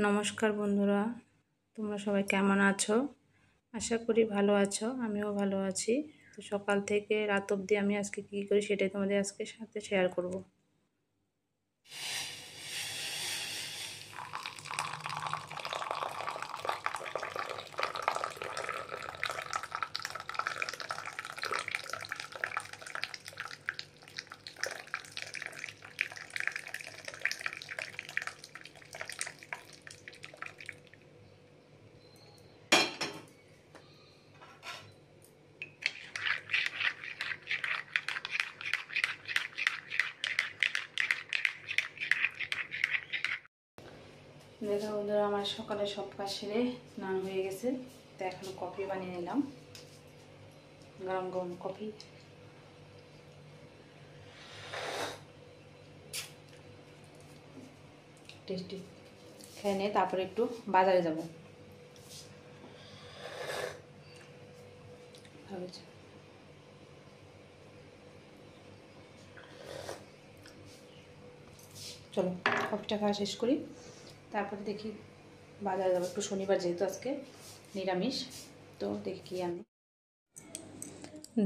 নমস্কার বন্ধুরা, তোমরা সবাই কেমন আছো? আশা করি ভালো আছো, আমিও ভালো আছি। তো সকাল থেকে রাত অবধি আমি আজকে কী করি সেটাই তোমাদের আজকে সাথে শেয়ার করব। দেখো বন্ধুরা, আমার সকালে সব কাজ সেরে স্নান হয়ে গেছে। তো এখন কফি বানিয়ে নিলাম, গরম গরম কফি। টেস্টি খেয়ে নিয়ে তারপরে একটু বাজারে যাব। ভাবেছি চলো কফিটা খাওয়া শেষ করি, তারপরে দেখি বাজারে যাবো। একটু শনিবার যেহেতু আজকে নিরামিষ, তো দেখি কী আনি।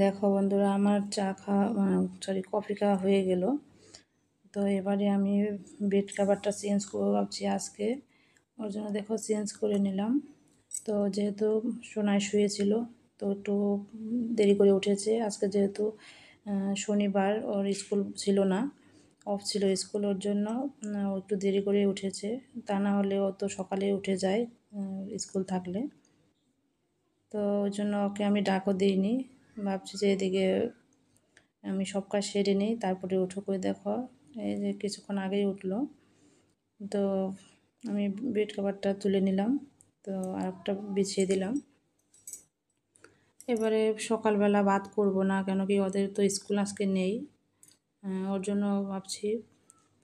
দেখো বন্ধুরা, আমার চা খাওয়া কফি খাওয়া হয়ে গেল। তো এবারে আমি বেড কভারটা চেঞ্জ করবো ভাবছি আজকে, ওর জন্য দেখো চেঞ্জ করে নিলাম। তো যেহেতু সোনায় শুয়েছিল, তো একটু দেরি করে উঠেছে আজকে, যেহেতু শনিবার ওর স্কুল ছিল না, অফ ছিল স্কুল, ওর জন্য ও একটু দেরি করে উঠেছে। তা না হলে ও তো সকালে উঠে যায় স্কুল থাকলে। তো ওই জন্য ওকে আমি ডাকও দিইনি, ভাবছি যে এদিকে আমি সব কাজ সেরে নিই তারপরে উঠো। করে দেখো এই যে কিছুক্ষণ আগেই উঠলো। তো আমি বেড কভারটা তুলে নিলাম, তো আরেকটা বিছিয়ে দিলাম। এবারে সকালবেলা ভাত করব না, কেন কি ওদের তো স্কুল আজকে নেই। ওর জন্য ভাবছি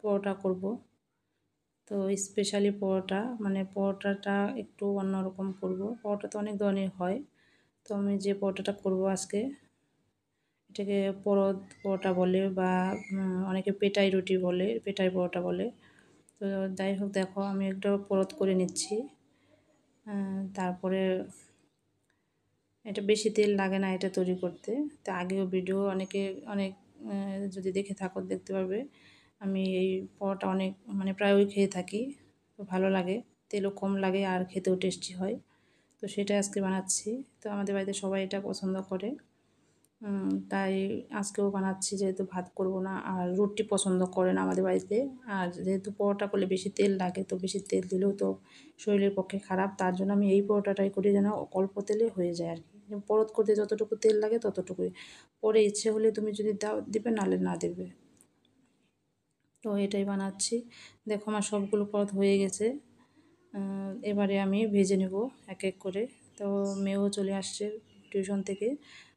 পরোটা করব। তো স্পেশালি পরোটা, মানে পরোটাটা একটু অন্যরকম করব। পরোটা তো অনেক ধরনের হয়, তো আমি যে পরোটাটা করব আজকে, এটাকে পরোটা বলে, বা অনেকে পেটাই রুটি বলে, পেটাই পরোটা বলে। তো যাই হোক, দেখো আমি একটা পরত করে নিচ্ছি। তারপরে এটা বেশি তেল লাগে না এটা তৈরি করতে। তো আগেও ভিডিও অনেক যদি দেখে থাকো দেখতে পারবে, আমি এই পরোটা অনেক মানে প্রায়ই খেয়ে থাকি। তো ভালো লাগে, তেলও কম লাগে আর খেতেও টেস্টি হয়। তো সেটা আজকে বানাচ্ছি। তো আমাদের বাড়িতে সবাই এটা পছন্দ করে, তাই আজকেও বানাচ্ছি। যেহেতু ভাত করব না আর রুটি পছন্দ করে না আমাদের বাড়িতে, আর যেহেতু পরোটা করলে বেশি তেল লাগে, তো বেশি তেল দিলেও তো শরীরের পক্ষে খারাপ, তার জন্য আমি এই পরোটাটাই করি যেন অল্প তেলে হয়ে যায় আর কি। পরত করতে যতটুকু তেল লাগে ততটুকুই, পরে ইচ্ছে হলে তুমি যদি দাও দিবে, নাহলে না দেবে। তো এটাই বানাচ্ছি। দেখো আমার সবগুলো পরত হয়ে গেছে। এবারে আমি ভেজে নেব এক এক করে। তো মেয়েও চলে আসছে টিউশন থেকে,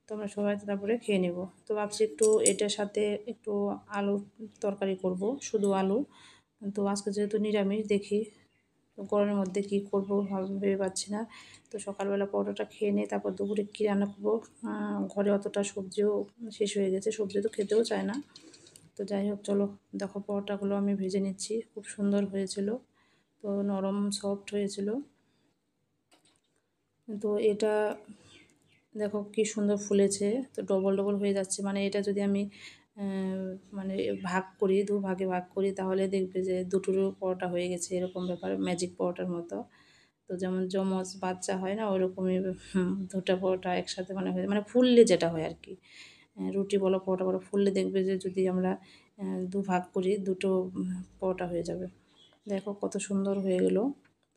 তো আমরা সবাই তারপরে খেয়ে নেব। তো ভাবছি একটু এটার সাথে একটু আলুর তরকারি করব, শুধু আলু। তো আজকে যেহেতু নিরামিষ, দেখি গরমের মধ্যে কী করব ভেবে পাচ্ছি না। তো সকালবেলা পরোটাটা খেয়ে নিই, তারপর দুপুরে কী রান্না করবো। ঘরে অতটা সবজিও শেষ হয়ে গেছে, সবজি তো খেতেও চায় না। তো যাই হোক, চলো দেখো পরোটাগুলো আমি ভেজে নিচ্ছি। খুব সুন্দর হয়েছিল, তো নরম সফট হয়েছিল। তো এটা দেখো কি সুন্দর ফুলেছে, তো ডবল ডবল হয়ে যাচ্ছে। মানে এটা যদি আমি মানে ভাগ করি, দুভাগে ভাগ করি, তাহলে দেখবে যে দুটোরও পরোটা হয়ে গেছে, এরকম ব্যাপার, ম্যাজিক পরোটার মতো। তো যেমন যমজ বাচ্চা হয় না, ওরকমই দুটো পরোটা একসাথে মানে হয়ে, মানে ফুললে যেটা হয় আর কি। রুটি বলো পরোটা বলো, ফুললে দেখবে যে যদি আমরা দুভাগ করি, দুটো পরোটা হয়ে যাবে। দেখো কত সুন্দর হয়ে গেল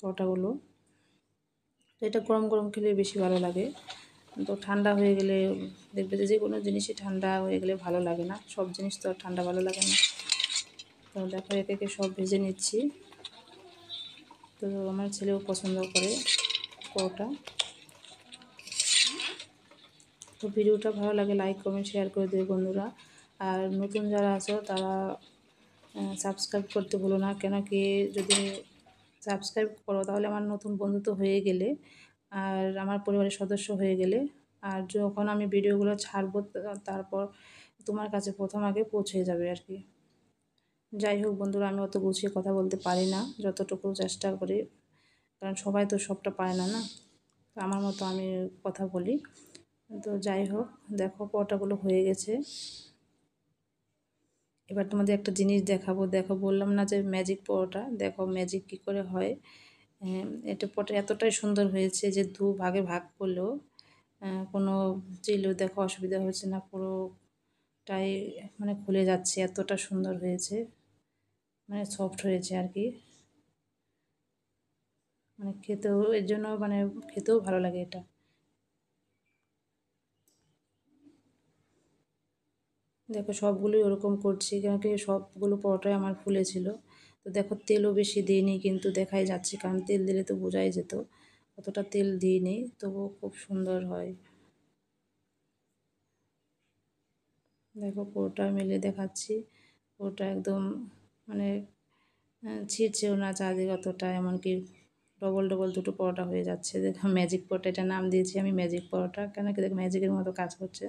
পরোটাগুলো। তো এটা গরম গরম খেলে বেশি ভালো লাগে। তো ঠান্ডা হয়ে গেলে দেখবে যে কোনো জিনিসই ঠান্ডা হয়ে গেলে ভালো লাগে না, সব জিনিস তো আর ঠান্ডা ভালো লাগে না। তো দেখো একে একে সব ভেজে নিচ্ছি। তো আমার ছেলেও পছন্দ করে পরোটা। তো ভিডিওটা ভালো লাগে লাইক কমেন্ট শেয়ার করে দেবে বন্ধুরা। আর নতুন যারা আছো তারা সাবস্ক্রাইব করতে ভুলো না, কেন কি যদি সাবস্ক্রাইব করো তাহলে আমার নতুন বন্ধু তো হয়ে গেলে, আর আমার পরিবারের সদস্য হয়ে গেলে, আর যখন আমি ভিডিওগুলো ছাড়বো তারপর তোমার কাছে প্রথম আগে পৌঁছে যাবে আর কি। যাই হোক বন্ধুরা, আমি অত গুছিয়ে কথা বলতে পারি না, যতটুকু চেষ্টা করি কারণ সবাই তো সবটা পায় না, না? তো আমার মতো আমি কথা বলি। তো যাই হোক, দেখো পরোটাগুলো হয়ে গেছে। এবার তোমাদের একটা জিনিস দেখাবো। দেখো, বললাম না যে ম্যাজিক পরোটা, দেখো ম্যাজিক কী করে হয়। এটা পরোটা এতটাই সুন্দর হয়েছে যে ভাগে ভাগ করলেও কোনো চিলেও দেখো অসুবিধা হচ্ছে না, পুরোটাই মানে খুলে যাচ্ছে, এতটা সুন্দর হয়েছে, মানে সফট হয়েছে আর কি। মানে খেতেও এর জন্য মানে খেতেও ভালো লাগে এটা। দেখো সবগুলোই ওরকম করছি, কেন কি সবগুলো পরোটাই আমার ফুলেছিল। তো দেখো তেলও বেশি দিইনি, কিন্তু দেখাই যাচ্ছে, কারণ তেল দিলে তো বোঝাই যেত। অতটা তেল দিইনি, তবুও খুব সুন্দর হয়। দেখো পুরোটা মেলে দেখাচ্ছি, পুরোটা একদম মানে ছিঁড়ছেও না চারদিকে অতটা, এমনকি ডবল ডবল দুটো পরোটা হয়ে যাচ্ছে। দেখো ম্যাজিক পরোটা, এটা নাম দিয়েছি আমি ম্যাজিক পরোটা, কেন কি দেখো ম্যাজিকের মতো কাজ করছে।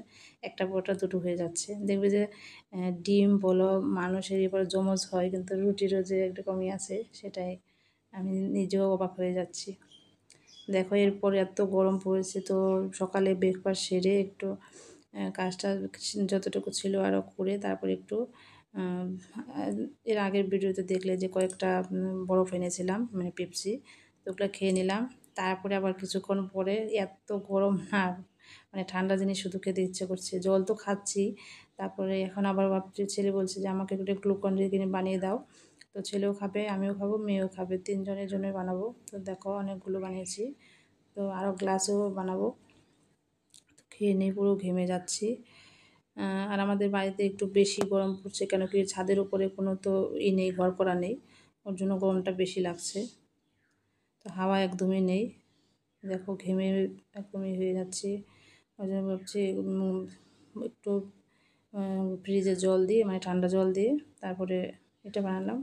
একটা পরোটা দুটো হয়ে যাচ্ছে। দেখবে যে ডিম বলো মানুষের এবার জমজ হয়, কিন্তু রুটিরও যে একরকমই আছে, সেটাই আমি নিজেও অবাক হয়ে যাচ্ছি। দেখো এরপরে এত গরম পড়েছে, তো সকালে ব্রেকফাস্ট সেরে একটু কাজটা যতটুকু ছিল আরও করে তারপরে একটু আহ, এর আগের ভিডিওতে দেখলে যে কয়েকটা বরফ এনেছিলাম, মানে পেপসি, তো ওগুলো খেয়ে নিলাম। তারপরে আবার কিছুক্ষণ পরে এত গরম না, মানে ঠান্ডা জিনিস শুধু খেতে ইচ্ছে করছে, জল তো খাচ্ছি। তারপরে এখন আবার ভাবছি, ছেলে বলছে যে আমাকে একটু গ্লুকন ডি কিনে বানিয়ে দাও। তো ছেলেও খাবে, আমিও খাবো, মেয়েও খাবে, তিনজনের জন্যই বানাবো। তো দেখো অনেকগুলো বানিয়েছি, তো আরও গ্লাসেও বানাবো। তো খেয়ে নিয়ে পুরো ঘেমে যাচ্ছি। আর আমাদের বাড়িতে একটু বেশি গরম পড়ছে, কেন কি ছাদের উপরে কোনো তো নেই, ঘর করা নেই, ওর জন্য গরমটা বেশি লাগছে। তো হাওয়া একদমই নেই, দেখো ঘেমে একদমই হয়ে যাচ্ছি। ওই জন্য ভাবছি একটু ফ্রিজে জল দিয়ে, মানে ঠান্ডা জল দিয়ে তারপরে এটা বানালাম,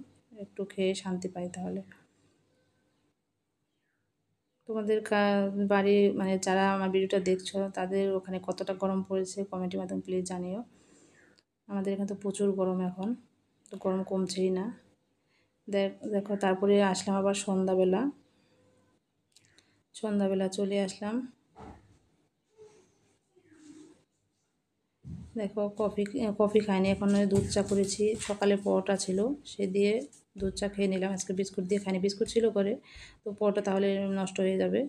একটু খেয়ে শান্তি পাই তাহলে। তোমাদের বাড়ি, মানে যারা আমার ভিডিওটা দেখছো তাদের ওখানে কতটা গরম পড়েছে কমেন্টের মাধ্যমে প্লিজ জানিও। আমাদের এখানে তো প্রচুর গরম এখন, তো গরম কমছেই না। দেখো তারপরে আসলাম আবার সন্ধ্যাবেলা, সন্ধ্যাবেলা চলে আসলাম। দেখো কফি খাইনি এখন, দুধ চা করেছি, সকালে পরোটা ছিল সে দিয়ে দুধ চা খেয়ে নিলাম। আজকে বিস্কুট দিয়ে খাইনি, বিস্কুট ছিল করে, তো পরোটা তাহলে নষ্ট হয়ে যাবে,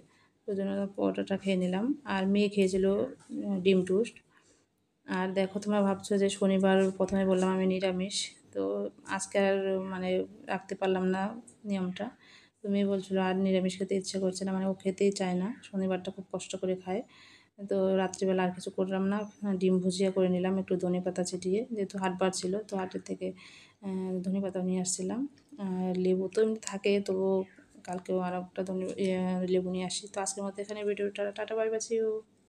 ওই জন্য পরোটাটা খেয়ে নিলাম। আর মেয়ে খেয়েছিল ডিম টোস্ট। আর দেখো তোমরা ভাবছো যে শনিবার, প্রথমে বললাম আমি নিরামিষ, তো আজকে আর মানে রাখতে পারলাম না নিয়মটা। তুমি বলছিল আর নিরামিষ খেতে ইচ্ছে করছে না, মানে ও খেতেই চায় না, শনিবারটা খুব কষ্ট করে খায়। তো রাত্রিবেলা আর কিছু করলাম না, ডিম ভুজিয়া করে নিলাম একটু ধনেপাতা ছিটিয়ে, যেহেতু হাটবার ছিল, তো হাটের থেকে ধনেপাতা নিয়ে আসছিলাম। আর লেবু তো এমনি থাকে, তবু কালকেও আর একটা লেবু নিয়ে আসি। তো আজকের মতো এখানে ভিডিওটা, tata bye bye, see you.